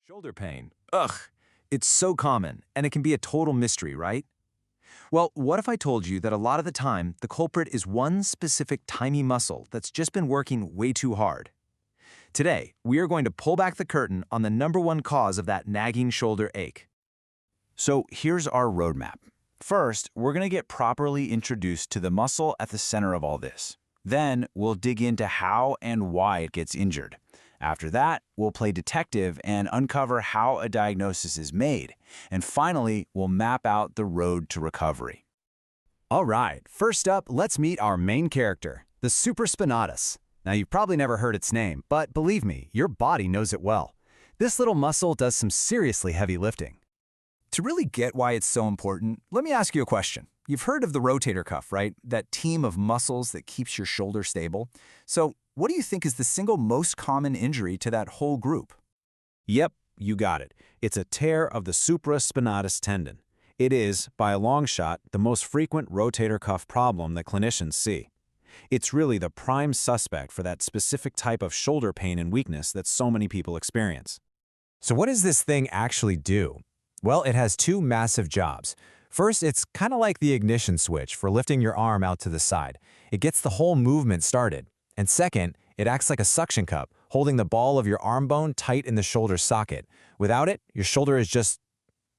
Shoulder pain. Ugh, it's so common, and it can be a total mystery, right? Well, what if I told you that a lot of the time, the culprit is one specific tiny muscle that's just been working way too hard? Today, we are going to pull back the curtain on the number one cause of that nagging shoulder ache. So here's our roadmap. First, we're going to get properly introduced to the muscle at the center of all this. Then, we'll dig into how and why it gets injured. After that, we'll play detective and uncover how a diagnosis is made. And finally, we'll map out the road to recovery. All right, first up, let's meet our main character, the supraspinatus. Now, you've probably never heard its name, but believe me, your body knows it well. This little muscle does some seriously heavy lifting. To really get why it's so important, let me ask you a question. You've heard of the rotator cuff, right? That team of muscles that keeps your shoulder stable. So, what do you think is the single most common injury to that whole group? Yep, you got it. It's a tear of the supraspinatus tendon. It is, by a long shot, the most frequent rotator cuff problem that clinicians see. It's really the prime suspect for that specific type of shoulder pain and weakness that so many people experience. So what does this thing actually do? Well, it has two massive jobs. First, it's kind of like the ignition switch for lifting your arm out to the side. It gets the whole movement started. And second, it acts like a suction cup, holding the ball of your arm bone tight in the shoulder socket. Without it, your shoulder is just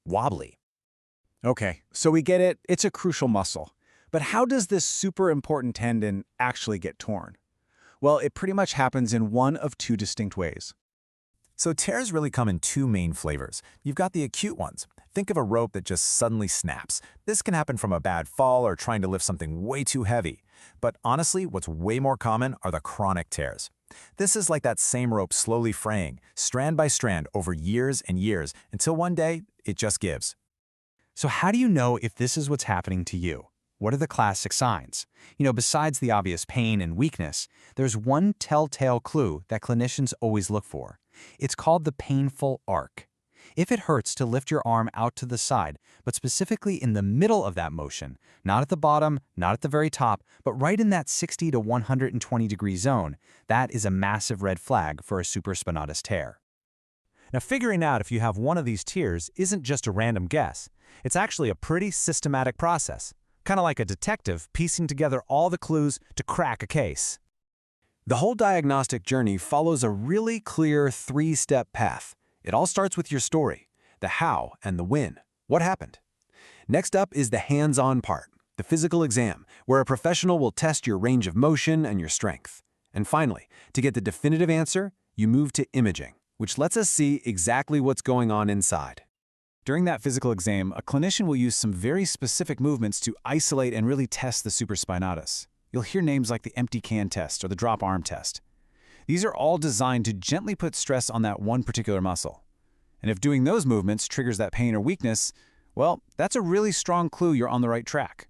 wobbly. Okay, so we get it, it's a crucial muscle. But how does this super important tendon actually get torn? Well, it pretty much happens in one of two distinct ways. So tears really come in two main flavors. You've got the acute ones. Think of a rope that just suddenly snaps. This can happen from a bad fall or trying to lift something way too heavy. But honestly, what's way more common are the chronic tears. This is like that same rope slowly fraying, strand by strand, over years and years, until one day, it just gives. So how do you know if this is what's happening to you? What are the classic signs? Besides the obvious pain and weakness, there's one telltale clue that clinicians always look for. It's called the painful arc. If it hurts to lift your arm out to the side, but specifically in the middle of that motion, not at the bottom, not at the very top, but right in that 60 to 120 degree zone, that is a massive red flag for a supraspinatus tear. Now, figuring out if you have one of these tears isn't just a random guess. It's actually a pretty systematic process, kind of like a detective piecing together all the clues to crack a case. The whole diagnostic journey follows a really clear three-step path. It all starts with your story, the how and the when. What happened? Next up is the hands-on part, the physical exam, where a professional will test your range of motion and your strength. And finally, to get the definitive answer, you move to imaging, which lets us see exactly what's going on inside. During that physical exam, a clinician will use some very specific movements to isolate and really test the supraspinatus. You'll hear names like the empty can test or the drop arm test. These are all designed to gently put stress on that one particular muscle. And if doing those movements triggers that pain or weakness, well, that's a really strong clue you're on the right track.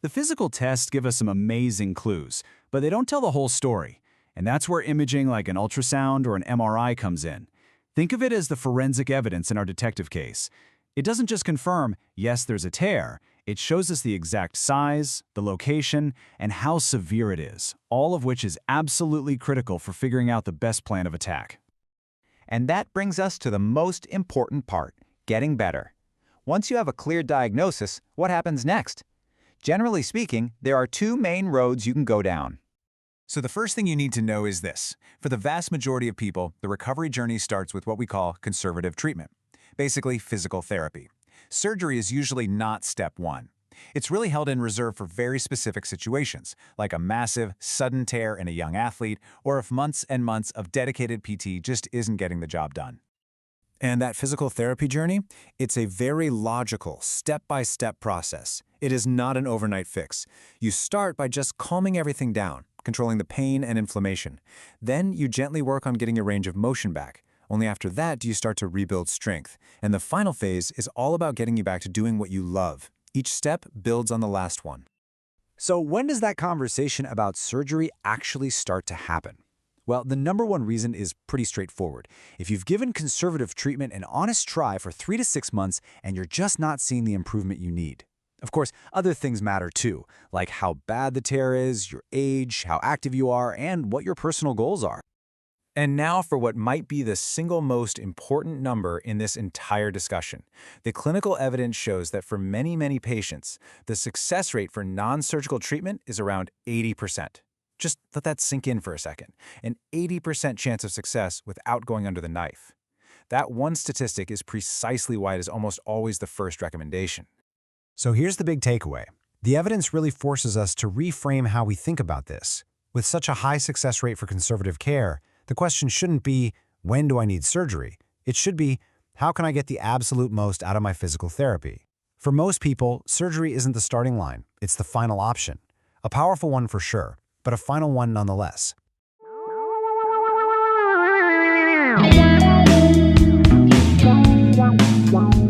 The physical tests give us some amazing clues, but they don't tell the whole story. And that's where imaging like an ultrasound or an MRI comes in. Think of it as the forensic evidence in our detective case. It doesn't just confirm, yes, there's a tear. It shows us the exact size, the location, and how severe it is, all of which is absolutely critical for figuring out the best plan of attack. And that brings us to the most important part, getting better. Once you have a clear diagnosis, what happens next? Generally speaking, there are two main roads you can go down. So the first thing you need to know is this. For the vast majority of people, the recovery journey starts with what we call conservative treatment, basically physical therapy. Surgery is usually not step one. It's really held in reserve for very specific situations, like a massive, sudden tear in a young athlete, or if months and months of dedicated PT just isn't getting the job done. And that physical therapy journey? It's a very logical, step-by-step process. It is not an overnight fix. You start by just calming everything down, controlling the pain and inflammation. Then you gently work on getting your range of motion back. Only after that do you start to rebuild strength. And the final phase is all about getting you back to doing what you love. Each step builds on the last one. So when does that conversation about surgery actually start to happen? Well, the number one reason is pretty straightforward. If you've given conservative treatment an honest try for 3 to 6 months and you're just not seeing the improvement you need. Of course, other things matter too, like how bad the tear is, your age, how active you are, and what your personal goals are. And now for what might be the single most important number in this entire discussion. The clinical evidence shows that for many, many patients, the success rate for non-surgical treatment is around 80%. Just let that sink in for a second. An 80% chance of success without going under the knife. That one statistic is precisely why it is almost always the first recommendation. So here's the big takeaway. The evidence really forces us to reframe how we think about this. With such a high success rate for conservative care, the question shouldn't be, when do I need surgery? It should be, how can I get the absolute most out of my physical therapy? For most people, surgery isn't the starting line, it's the final option. A powerful one for sure, but a final one nonetheless. Wow.